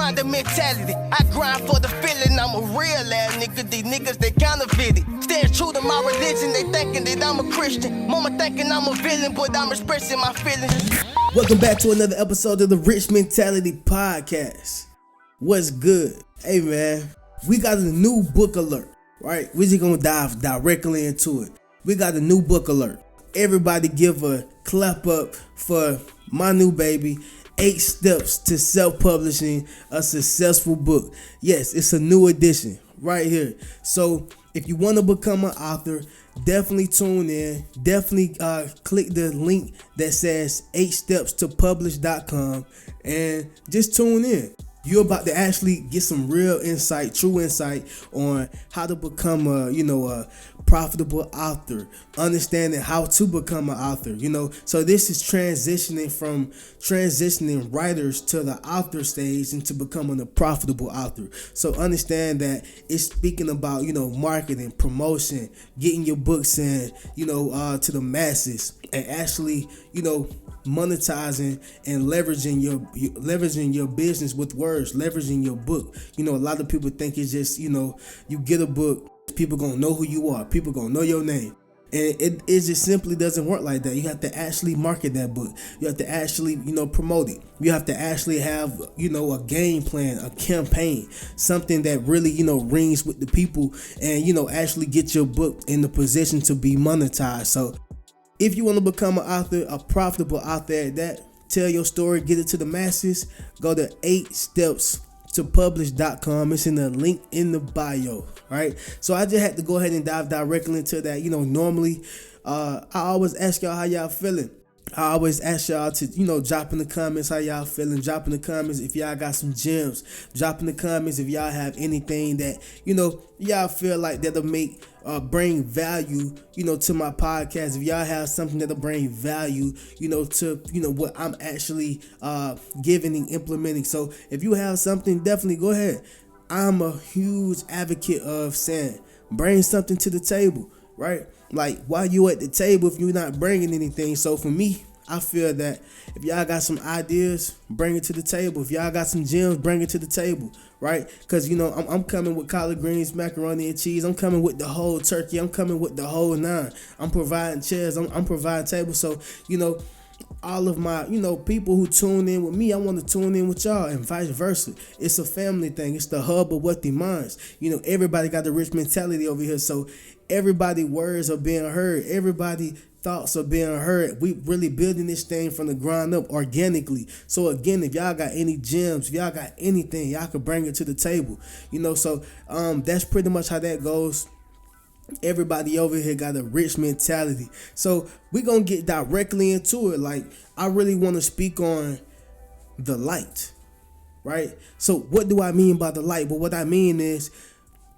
grinding mentality. I grind for the feeling. I'm a real ass nigga. These niggas, they counterfeited. Stay true to my religion. They thinking that I'm a Christian. Mama thinking I'm a villain, but I'm expressing my feelings. Welcome back to another episode of the Rich Mentality Podcast. What's good? Hey man, we got a new book alert, right? We're just gonna dive directly into it. We got a new book alert. Everybody give a clap up for my new baby, 8 Steps to Self-Publishing a Successful Book. Yes, it's a new edition right here. So if you want to become an author, definitely tune in. Definitely click the link that says 8stepstopublish.com and just tune in. You're about to actually get some real insight, true insight on how to become a profitable author, understanding how to become an author, So this is transitioning writers to the author stage into becoming a profitable author. So understand that it's speaking about, marketing, promotion, getting your books in, to the masses, and actually, monetizing and leveraging your business with words, leveraging your book. A lot of people think it's just, you get a book, people gonna know who you are, people gonna know your name. And it just simply doesn't work like that. You have to actually market that book. You have to actually, promote it. You have to actually have, a game plan, a campaign, something that really, rings with the people and, actually get your book in the position to be monetized. So if you want to become an author, a profitable author at that, tell your story, get it to the masses, go to 8stepstopublish.com. It's in the link in the bio, right? So I just had to go ahead and dive directly into that. Normally, I always ask y'all how y'all feeling. I always ask y'all to, drop in the comments how y'all feeling. Drop in the comments if y'all got some gems. Drop in the comments if y'all have anything that, y'all feel like that'll make bring value, to my podcast. If y'all have something that'll bring value, to, what I'm actually giving and implementing. So if you have something, definitely go ahead. I'm a huge advocate of saying, bring something to the table, right? Like, why you at the table if you're not bringing anything? So for me, I feel that if y'all got some ideas, bring it to the table. If y'all got some gems, bring it to the table, right? Because, I'm coming with collard greens, macaroni and cheese. I'm coming with the whole turkey. I'm coming with the whole 9. I'm providing chairs. I'm providing tables. So, all of my, people who tune in with me, I want to tune in with y'all and vice versa. It's a family thing. It's the hub of Wealthy Minds. Everybody got the rich mentality over here. So everybody words are being heard. Everybody thoughts are being heard. We really building this thing from the ground up organically. So again, if y'all got any gems, if y'all got anything, y'all can bring it to the table. So that's pretty much how that goes. Everybody over here got a rich mentality. So we're going to get directly into it. Like, I really want to speak on the light, right? So what do I mean by the light? But what I mean is,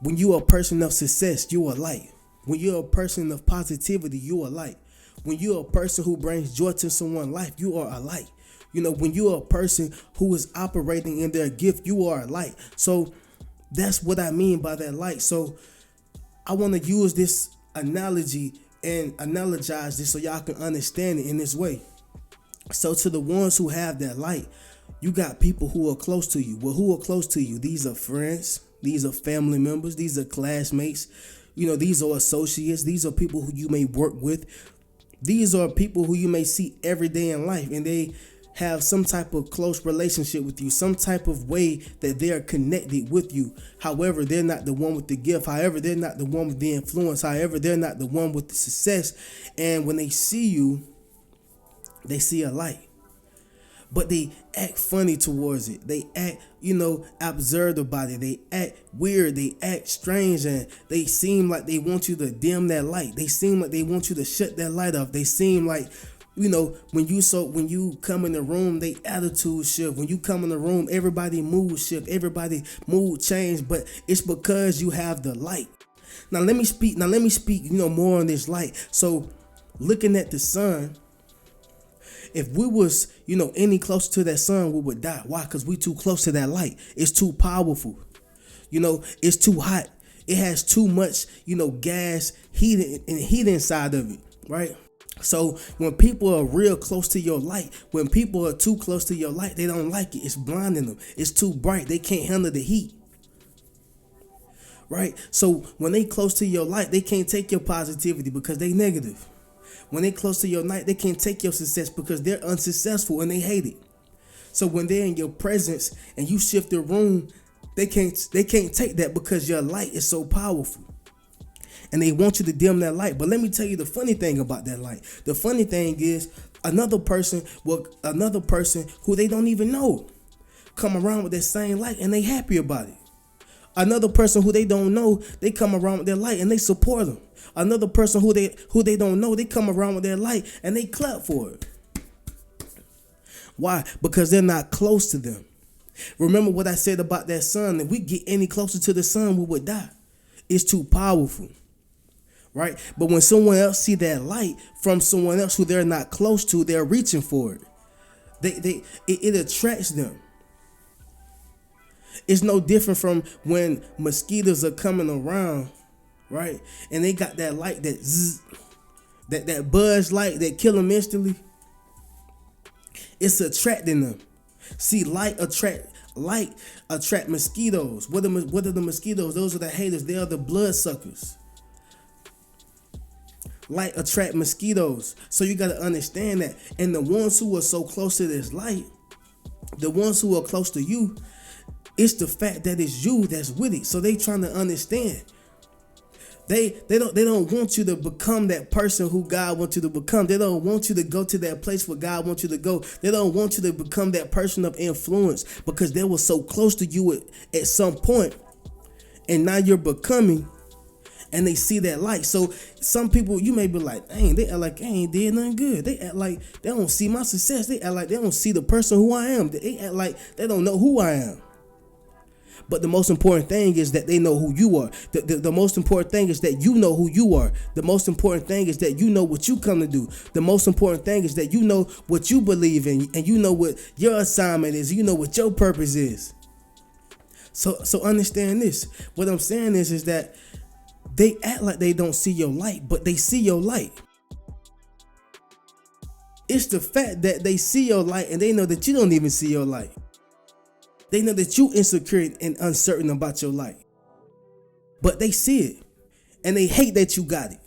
when you're a person of success, you're a light. When you're a person of positivity, you're a light. When you're a person who brings joy to someone's life, you are a light. When you're a person who is operating in their gift, you are a light. So that's what I mean by that light. So I want to use this analogy and analogize this so y'all can understand it in this way. So to the ones who have that light, you got people who are close to you. Well, who are close to you? These are friends. These are family members. These are classmates. These are associates. These are people who you may work with. These are people who you may see every day in life, and they have some type of close relationship with you, some type of way that they are connected with you. However, they're not the one with the gift. However, they're not the one with the influence. However, they're not the one with the success. And when they see you, they see a light. But they act funny towards it. They act, absurd about it. They act weird. They act strange. And they seem like they want you to dim that light. They seem like they want you to shut that light off. They seem like, when you come in the room, they attitude shift. When you come in the room, everybody mood shift. Everybody mood change. But it's because you have the light. Now let me speak, more on this light. So looking at the sun, if we was, any closer to that sun, we would die. Why? Because we too close to that light. It's too powerful. It's too hot. It has too much, gas, heat inside of it, right? So when people are real close to your light, when people are too close to your light, they don't like it. It's blinding them. It's too bright. They can't handle the heat. Right? So when they close to your light, they can't take your positivity because they negative. When they close to your light, they can't take your success because they're unsuccessful and they hate it. So when they're in your presence and you shift the room, they can't take that because your light is so powerful. And they want you to dim that light. But let me tell you the funny thing about that light. The funny thing is another person who they don't even know come around with that same light and they happy about it. Another person who they don't know, they come around with their light and they support them. Another person who they don't know, they come around with their light and they clap for it. Why? Because they're not close to them. Remember what I said about that sun. If we get any closer to the sun, we would die. It's too powerful. Right? But when someone else see that light from someone else who they're not close to, they're reaching for it. It attracts them. It's no different from when mosquitoes are coming around, right? And they got that light, that zzz, that buzz light that kill them instantly. It's attracting them. See, light attract mosquitoes. What are the mosquitoes? Those are the haters. They are the blood suckers. Light attract mosquitoes. So you got to understand that. And the ones who are so close to this light, the ones who are close to you, it's the fact that it's you that's with it. So they trying to understand. They don't want you to become that person who God wants you to become. They don't want you to go to that place where God wants you to go. They don't want you to become that person of influence because they were so close to you at some point, and now you're becoming, and they see that light. So some people, you may be like, dang, they act like I ain't did nothing good. They act like they don't see my success. They act like they don't see the person who I am. They act like they don't know who I am. But the most important thing is that they know who you are. The most important thing is that you know who you are. The most important thing is that you know what you come to do. The most important thing is that you know what you believe in, and you know what your assignment is. You know what your purpose is. So understand this. What I'm saying is that they act like they don't see your light, but they see your light. It's the fact that they see your light and they know that you don't even see your light. They know that you insecure and uncertain about your life. But they see it. And they hate that you got it.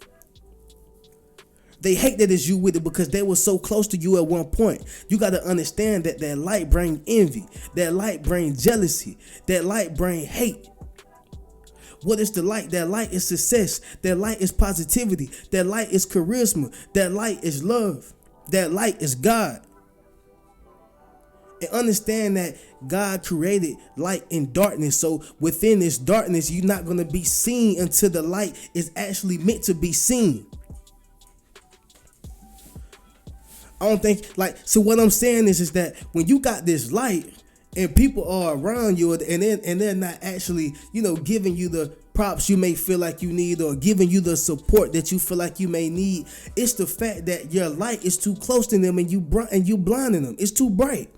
They hate that it's you with it because they were so close to you at one point. You got to understand that that light brings envy. That light brings jealousy. That light brings hate. What is the light? That light is success. That light is positivity. That light is charisma. That light is love. That light is God. And understand that God created light and darkness. So within this darkness, you're not going to be seen until the light is actually meant to be seen. I don't think so what I'm saying is that when you got this light and people are around you and they're not actually, giving you the props you may feel like you need or giving you the support that you feel like you may need, it's the fact that your light is too close to them and you blinding them. It's too bright.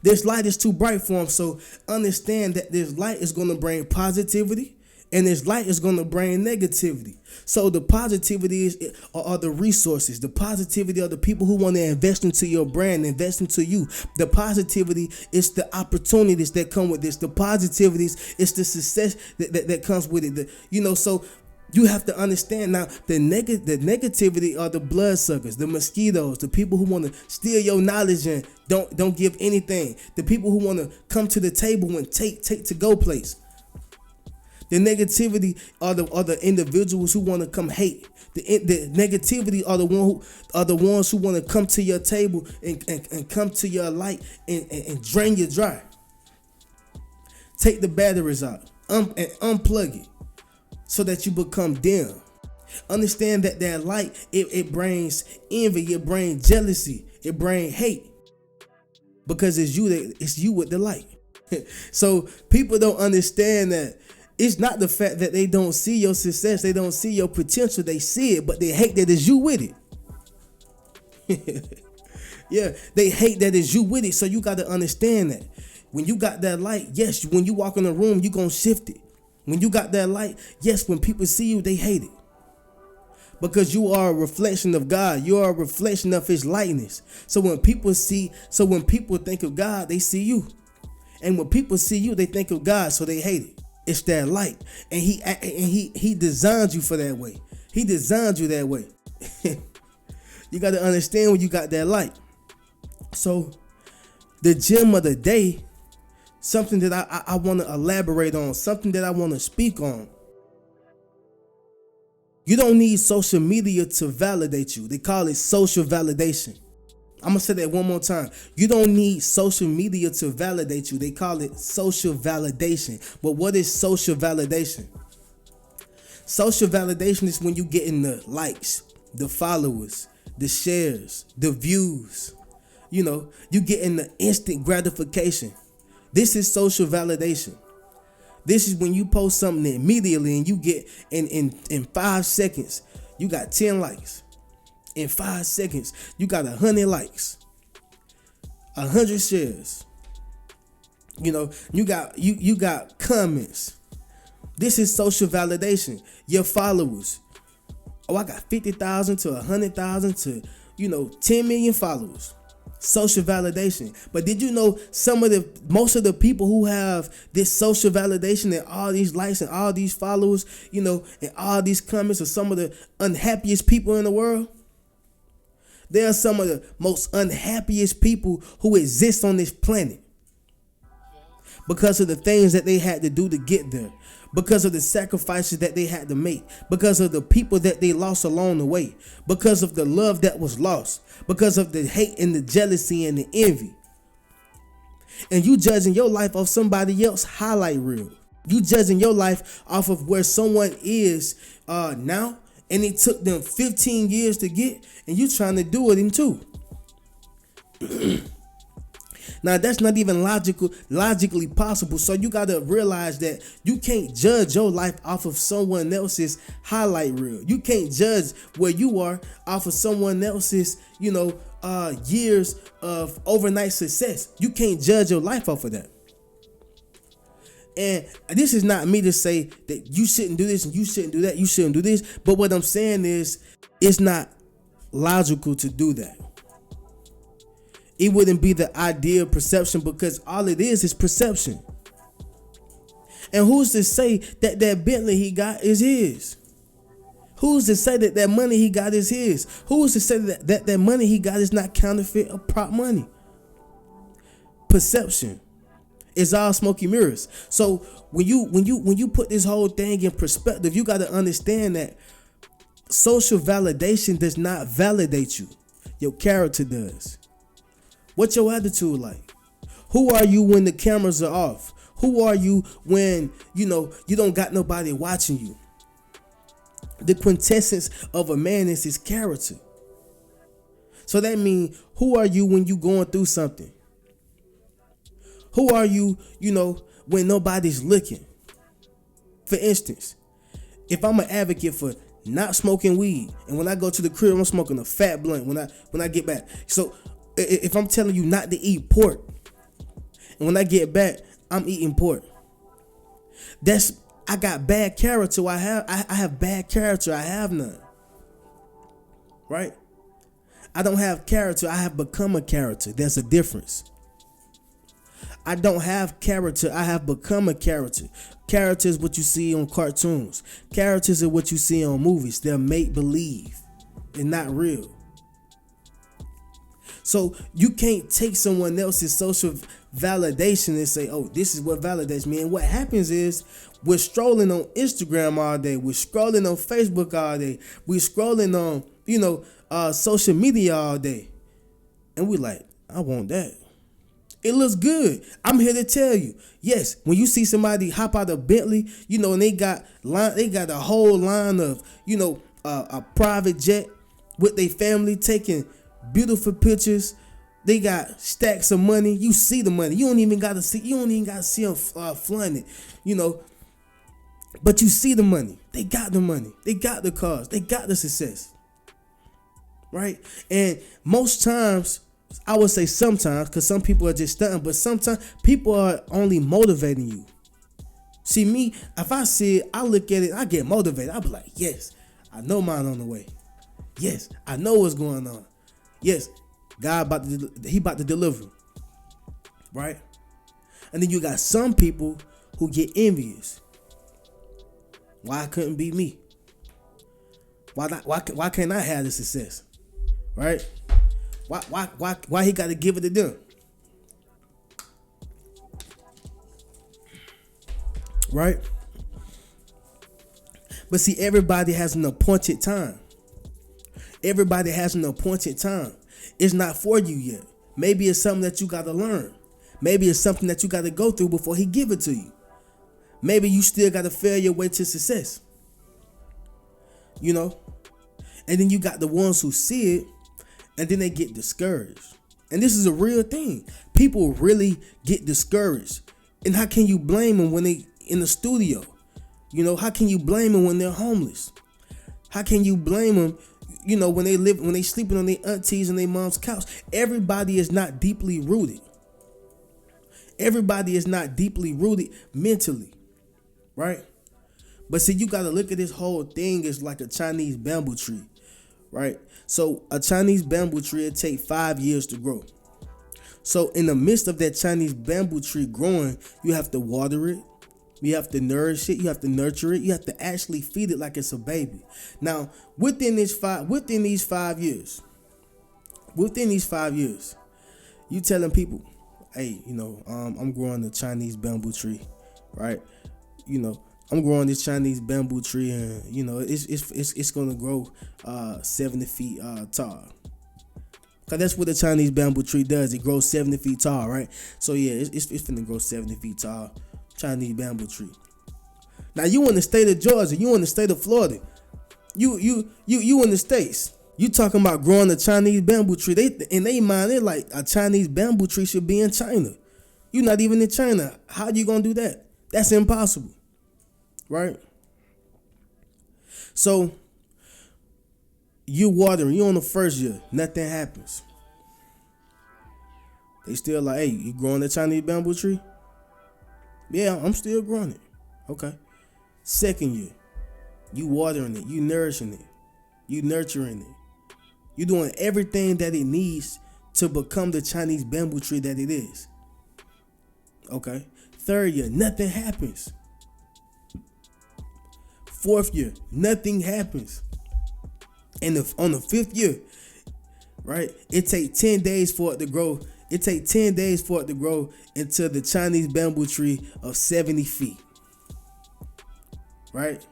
This light is too bright for them. So understand that this light is going to bring positivity and this light is going to bring negativity. So the positivity are the resources. The positivity are the people who want to invest into your brand, invest into you. The positivity is the opportunities that come with this. The positivities is the success that comes with it. So you have to understand now the negativity are the bloodsuckers, the mosquitoes, the people who want to steal your knowledge and don't give anything. The people who want to come to the table and take to go place. The negativity are the individuals who want to come hate. The negativity are the ones who want to come to your table and come to your light and drain you dry. Take the batteries out and unplug it so that you become dim. Understand that light, it brings envy, it brings jealousy, it brings hate. Because it's you with the light. So people don't understand that it's not the fact that they don't see your success, they don't see your potential, they see it, but they hate that it's you with it. Yeah, they hate that it's you with it. So you got to understand that when you got that light, yes, when you walk in the room, you're going to shift it. When you got that light, yes, when people see you, they hate it. because you are a reflection of God. You are a reflection of his likeness. So when people think of God, they see you. And when people see you, they think of God, so they hate it. It's that light. And he designed you for that way. He designed you that way. You got to understand when you got that light. So the gem of the day, something that I want to elaborate on, something that I want to speak on. You don't need social media to validate you. They call it social validation. I'm going to say that one more time. You don't need social media to validate you. They call it social validation. But what is social validation? Social validation is when you get in the likes, the followers, the shares, the views. You get in the instant gratification. This is social validation. This is when you post something immediately and you get in 5 seconds, you got 10 likes. In 5 seconds, you got 100 likes, 100 shares. You got comments. This is social validation. Your followers. Oh, I got 50,000 to 100,000 to 10 million followers. Social validation. But did you know most of the people who have this social validation and all these likes and all these followers, and all these comments are some of the unhappiest people in the world? They are some of the most unhappiest people who exist on this planet because of the things that they had to do to get there, because of the sacrifices that they had to make, because of the people that they lost along the way, because of the love that was lost, because of the hate and the jealousy and the envy. And you judging your life off somebody else's highlight reel. You judging your life off of where someone is now, and it took them 15 years to get, and you trying to do it in 2. Now that's not even logically possible. So you got to realize that you can't judge your life off of someone else's highlight reel. You can't judge where you are off of someone else's, years of overnight success. You can't judge your life off of that. And this is not me to say that you shouldn't do this and you shouldn't do that, you shouldn't do this. But what I'm saying is it's not logical to do that. It wouldn't be the ideal perception because all it is perception. And who's to say that Bentley he got is his? Who's to say that money he got is his? Who's to say that money he got is not counterfeit or prop money? Perception. It's all smoky mirrors. So when you put this whole thing in perspective, you got to understand that social validation does not validate you. Your character does. What's your attitude like? Who are you when the cameras are off? Who are you when you don't got nobody watching you? The quintessence of a man is his character. So that means, who are you when you going through something? Who are you, when nobody's looking? For instance, if I'm an advocate for not smoking weed, and when I go to the crib, I'm smoking a fat blunt when I get back. So if I'm telling you not to eat pork, and when I get back, I'm eating pork. I got bad character. I have bad character. I have none. Right? I don't have character. I have become a character. There's a difference. I don't have character. I have become a character. Character is what you see on cartoons. Characters are what you see on movies. They're make-believe. They're not real. So you can't take someone else's social validation and say, oh, this is what validates me. And what happens is we're scrolling on Instagram all day. We're scrolling on Facebook all day. We're scrolling on, social media all day. And we're like, I want that. It looks good. I'm here to tell you. Yes, when you see somebody hop out of Bentley, and they got a whole line of, a private jet with their family taking beautiful pictures. They got stacks of money. You see the money. You don't even got to see them flying it, But you see the money. They got the money. They got the cars. They got the success. Right? And most times, I would say sometimes, because some people are just stunting, but sometimes people are only motivating you. See me, if I see it, I look at it, I get motivated. I'll be like, yes, I know mine on the way. Yes, I know what's going on. Yes, God he about to deliver. Right? And then you got some people who get envious. Why couldn't be me? Why not? Why can't I have the success? Right? Why he got to give it to them? Right? But see, everybody has an appointed time. Everybody has an appointed time. It's not for you yet. Maybe it's something that you got to learn. Maybe it's something that you got to go through before he give it to you. Maybe you still got to fail your way to success. You know? And then you got the ones who see it and then they get discouraged. And this is a real thing. People really get discouraged. And how can you blame them when they in the studio? You know, how can you blame them when they're homeless? How can you blame them, you know, when they sleeping on their aunties and their mom's couch? Everybody is not deeply rooted. Everybody is not deeply rooted mentally, right? But see, you got to look at this whole thing as like a Chinese bamboo tree, right? So a Chinese bamboo tree, it take 5 years to grow. So in the midst of that Chinese bamboo tree growing, you have to water it. You have to nourish it. You have to nurture it. You have to actually feed it like it's a baby. Now, within these 5 years, you telling people, hey, you know, I'm growing a Chinese bamboo tree, right? You know, I'm growing this Chinese bamboo tree, and you know, it's gonna grow 70 feet tall. Cause that's what the Chinese bamboo tree does. It grows 70 feet tall, right? So yeah, it's finna grow 70 feet tall. Chinese bamboo tree. Now you in the state of Georgia, you in the state of Florida, you in the States. You talking about growing a Chinese bamboo tree. In their mind, they're like, a Chinese bamboo tree should be in China. You're not even in China. How you gonna do that? That's impossible. Right? So you watering, you on the first year, nothing happens. They still like, hey, you growing a Chinese bamboo tree? Yeah, I'm still growing it. Okay. Second year, you watering it, you nourishing it, you nurturing it. You doing everything that it needs to become the Chinese bamboo tree that it is. Okay. Third year, nothing happens. Fourth year, nothing happens. And on the fifth year, right, it take 10 days for it to grow. It take 10 days for it to grow into the Chinese bamboo tree of 70 feet. Right?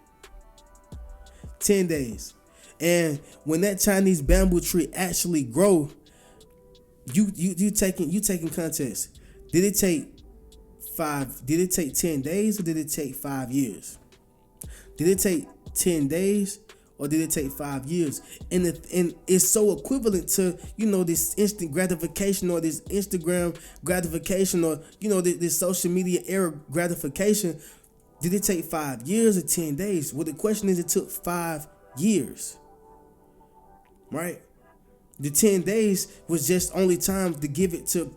10 days. And when that Chinese bamboo tree actually grow, you taking context. Did it take 10 days or did it take 5 years? Did it take 10 days or did it take 5 years? And it's so equivalent to, you know, this instant gratification or this Instagram gratification or, you know, this social media era gratification. Did it take 5 years or 10 days? Well, the question is, it took 5 years, right? The 10 days was just only time to give it to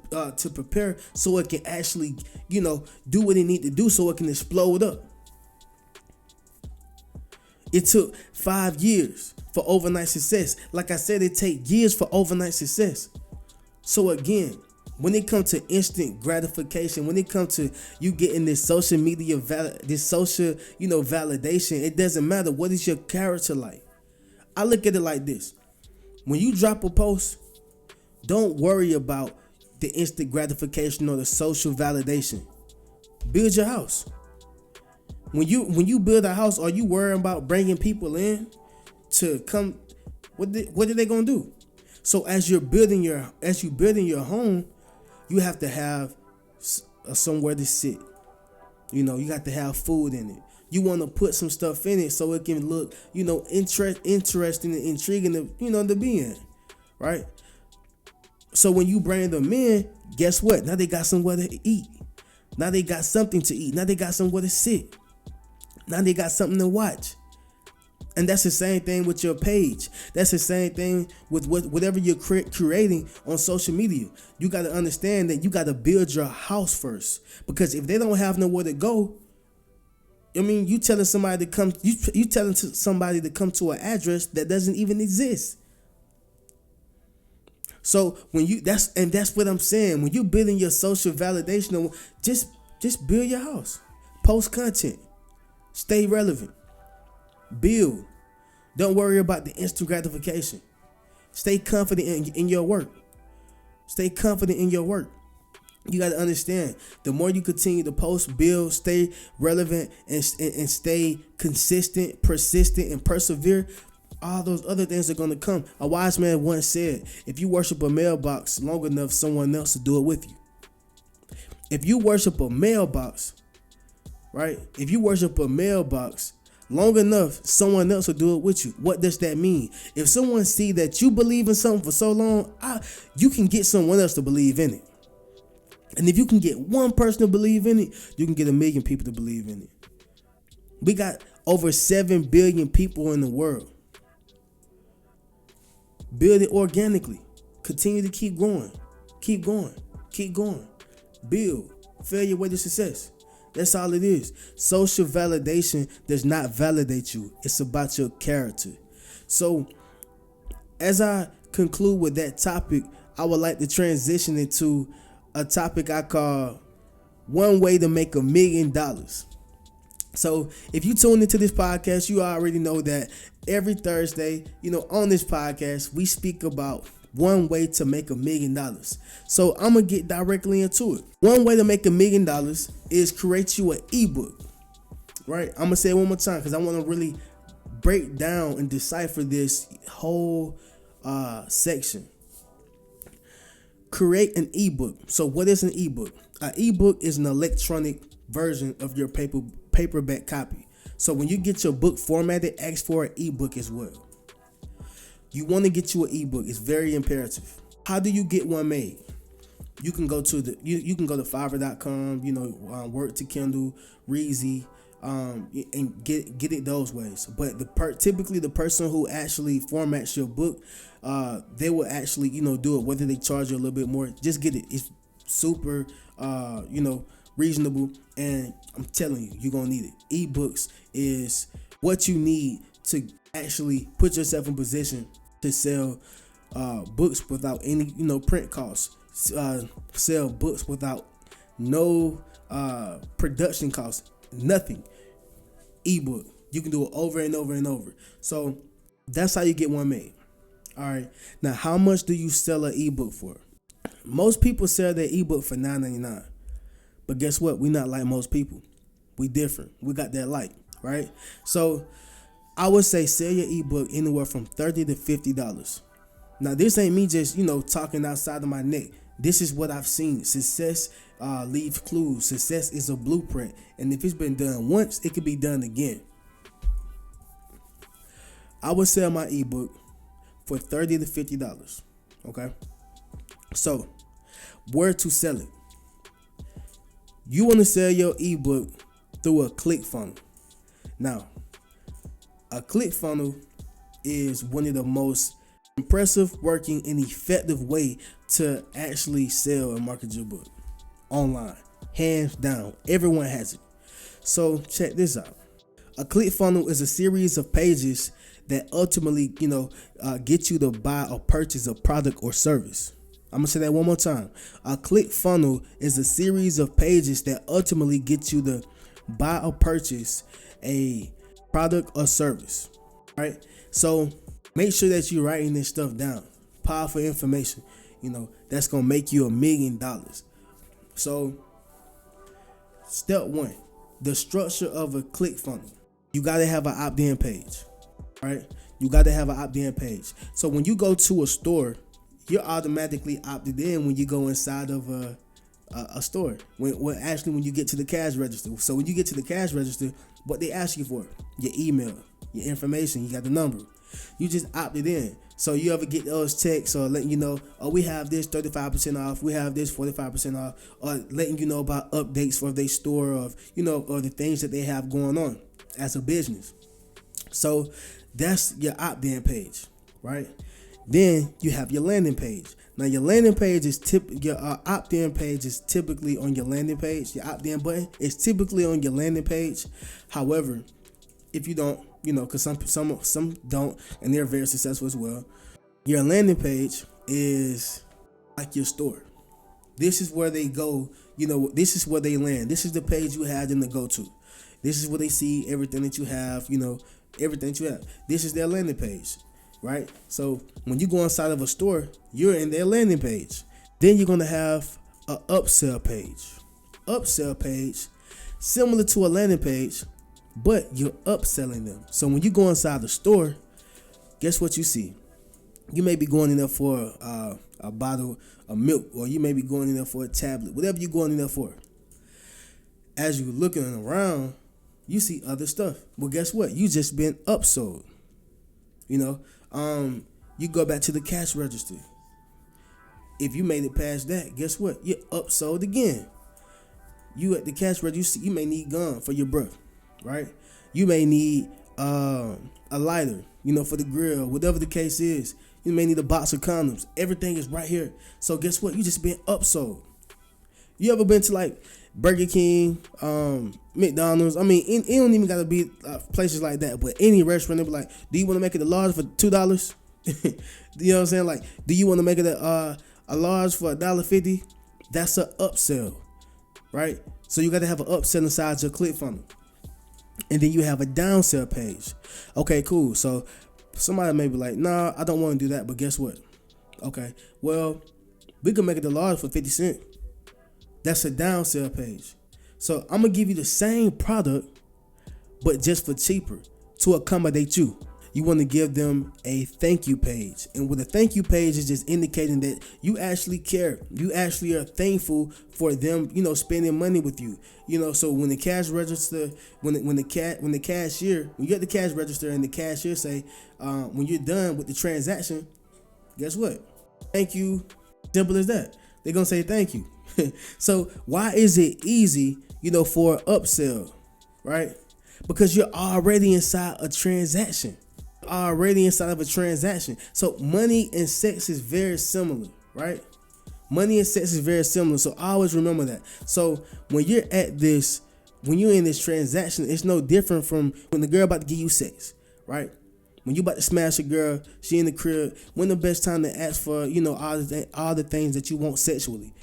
prepare so it can actually, you know, do what it need to do so it can explode up. It took 5 years for overnight success. Like I said, it takes years for overnight success. So again, when it comes to instant gratification, when it comes to you getting this social media, validation, it doesn't matter. What is your character like? I look at it like this. When you drop a post, don't worry about the instant gratification or the social validation. Build your house. When you build a house, are you worrying about bringing people in to come? What are they gonna do? So as you're building your home, you have to have somewhere to sit. You know, you got to have food in it. You want to put some stuff in it so it can look, you know, interesting and intriguing to be in, right? So when you bring them in, guess what? Now they got somewhere to eat. Now they got something to eat. Now they got somewhere to sit. Now they got something to watch. And that's the same thing with your page. That's the same thing with whatever you're creating on social media. You got to understand that you got to build your house first. Because if they don't have nowhere to go, I mean, you telling somebody to come, you telling somebody to come to an address that doesn't even exist. So when that's what I'm saying. When you building your social validation, just build your house, post content, stay relevant, build. Don't worry about the instant gratification. Stay confident in your work. Stay confident in your work. You got to understand, the more you continue to post, build, stay relevant, and stay consistent, persistent, and persevere, all those other things are going to come. A wise man once said, if you worship a mailbox long enough, someone else will do it with you. If you worship a mailbox, right? If you worship a mailbox long enough, someone else will do it with you. What does that mean? If someone see that you believe in something for so long, you can get someone else to believe in it. And if you can get one person to believe in it, you can get 1 million people to believe in it. We got over 7 billion people in the world. Build it organically. Continue to keep going. Keep going. Keep going. Build. Fail your way to success. That's all it is. Social validation does not validate you. It's about your character. So, as I conclude with that topic, I would like to transition into a topic I call one way to make $1 million. So if you tune into this podcast, you already know that every Thursday, on this podcast, we speak about one way to make $1 million. So I'm going to get directly into it. One way to make $1 million is create you an ebook, right? I'm going to say it one more time because I want to really break down and decipher this whole section. Create an ebook. So what is an ebook? An ebook is an electronic version of your paperback copy. So when you get your book formatted, ask for an ebook as well. You want to get you an ebook. It's very imperative. How do you get one made? You can go to you can go to Fiverr.com, Work to Kindle, Reezy, and get it those ways. But typically the person who actually formats your book, they will actually do it. Whether they charge you a little bit more, just get it. It's super reasonable, and I'm telling you, you're gonna need it. Ebooks is what you need to actually put yourself in position to sell books without any print costs. Sell books without no production costs, nothing. Ebook, you can do it over and over and over. So that's how you get one made. All right, now how much do you sell an ebook for? Most people sell their ebook for $9.99, but guess what? We not like most people. We different. We got that light, right? So I would say sell your ebook anywhere from $30 to $50. Now this ain't me just talking outside of my neck. This is what I've seen. Success leaves clues. Success is a blueprint, and if it's been done once, it could be done again. I would sell my ebook for $30 to $50. Okay. So, where to sell it? You want to sell your ebook through a ClickFunnels. Now, a ClickFunnels is one of the most impressive, working, and effective way to actually sell and market your book online. Hands down. Everyone has it. So, check this out. A ClickFunnels is a series of pages that ultimately, get you to buy or purchase a product or service. I'm going to say that one more time. A ClickFunnels is a series of pages that ultimately get you to buy or purchase a product or service. Right? So make sure that you're writing this stuff down. Powerful information, that's going to make you $1 million. So step 1, the structure of a ClickFunnels. You got to have an opt-in page. Right? You got to have an opt-in page. So when you go to a store, you're automatically opted in when you go inside of a store. When you get to the cash register. So when you get to the cash register, what they ask you for? Your email, your information, you got the number. You just opted in. So you ever get those texts or letting you know, oh, we have this 35% off, we have this 45% off, or letting you know about updates for their store of, or the things that they have going on as a business. So that's your opt-in page, right? Then you have your landing page. Now your landing page is your opt-in page is typically on your landing page. Your opt-in button is typically on your landing page. However, if you don't, because some don't, and they're very successful as well. Your landing page is like your store. This is where they go. This is where they land. This is the page you have them to go to. This is where they see everything that you have. Everything that you have. This is their landing page. Right? So when you go inside of a store, you're in their landing page. Then you're going to have an upsell page. Upsell page, similar to a landing page, but you're upselling them. So when you go inside the store, guess what you see? You may be going in there for a bottle of milk, or you may be going in there for a tablet, whatever you're going in there for. As you're looking around, you see other stuff. Well, guess what? You just been upsold. You go back to the cash register. If you made it past that, guess what? You're upsold again. You at the cash register, you may need gum for your breath, right? You may need a lighter, for the grill, whatever the case is. You may need a box of condoms. Everything is right here. So guess what? You just been upsold. You ever been to like Burger King, McDonald's? I mean, it don't even gotta be places like that, but any restaurant, they be like, do you want to make it a large for $2? You know what I'm saying? Like, do you want to make it a large for $1.50? That's an upsell, right? So you got to have an upsell inside your ClickFunnels, and then you have a downsell page. Okay, cool. So somebody may be like, nah, I don't want to do that, but guess what? Okay, well, we can make it a large for 50 cents. That's a downsell page. So I'm gonna give you the same product, but just for cheaper to accommodate you. You want to give them a thank you page. And with a thank you page is just indicating that you actually care. You actually are thankful for them, spending money with you. So when the cash register, when you get the cash register and the cashier say, when you're done with the transaction, guess what? Thank you. Simple as that. They're going to say thank you. So why is it easy, for an upsell, right? Because you're already inside a transaction. So money and sex is very similar, right? Money and sex is very similar. So always remember that. So when you're in this transaction, it's no different from when the girl about to give you sex, right? When you about to smash a girl, she in the crib, when the best time to ask for, all the things that you want sexually?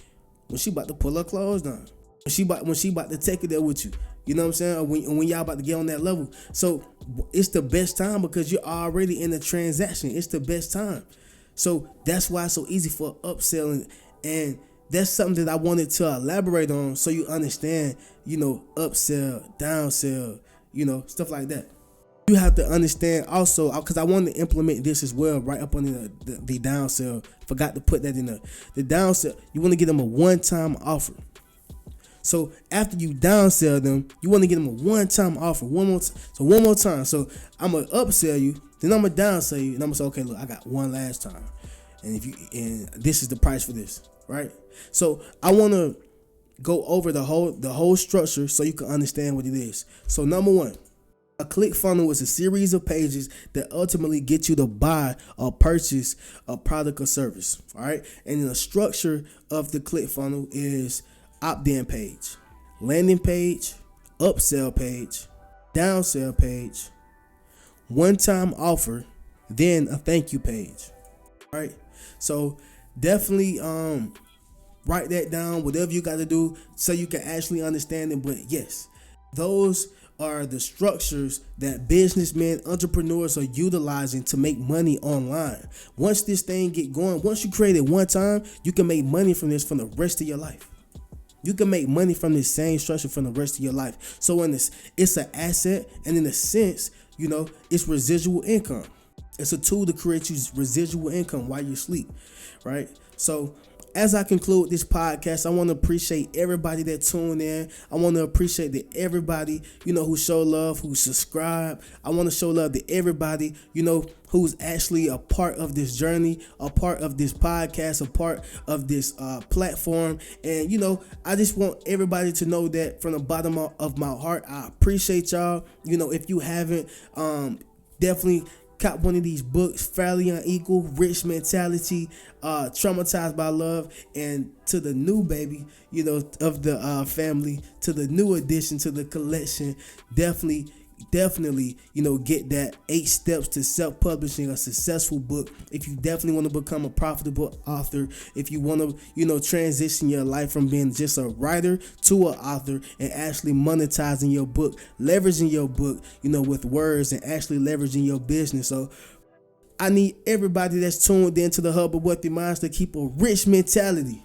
When she about to pull her clothes down. When she about to take it there with you. You know what I'm saying? Or when y'all about to get on that level. So it's the best time because you're already in the transaction. It's the best time. So that's why it's so easy for upselling. And that's something that I wanted to elaborate on so you understand, upsell, downsell, stuff like that. You have to understand also, because I wanted to implement this as well right up under the downsell. Forgot to put that in there. The downsell, you want to give them a one-time offer. So after you downsell them, you want to get them a one-time offer, one more time. So I'm gonna upsell you, then I'm gonna downsell you, and I'm gonna say, okay, look, I got one last time, and this is the price for this, right? So I want to go over the whole structure so you can understand what it is. So number one, a ClickFunnels is a series of pages that ultimately get you to buy or purchase a product or service, all right? And the structure of the ClickFunnels is opt-in page, landing page, upsell page, downsell page, one-time offer, then a thank you page. All right. So definitely write that down, whatever you got to do so you can actually understand it. But yes, those are the structures that businessmen, entrepreneurs are utilizing to make money online. Once this thing get going, once you create it one time, you can make money from this for the rest of your life. You can make money from this same structure for the rest of your life. So in this, it's an asset, and in a sense, it's residual income. It's a tool to create you residual income while you sleep, right? So as I conclude this podcast, I want to appreciate everybody that tuned in. I want to appreciate that everybody, who show love, who subscribe. I want to show love to everybody, who's actually a part of this journey, a part of this podcast, a part of this platform. And, I just want everybody to know that from the bottom of my heart, I appreciate y'all. If you haven't, definitely cop one of these books, Fairly Unequal, Rich Mentality, Traumatized by Love. And to the new baby, you know, of the family, to the new addition to the collection, definitely, you know, get that 8 steps to self-publishing a successful book. If you definitely want to become a profitable author, if you want to, you know, transition your life from being just a writer to an author and actually monetizing your book, leveraging your book, you know, with words, and actually leveraging your business. So I need everybody that's tuned into the Hub of Wealthy Minds to keep a rich mentality.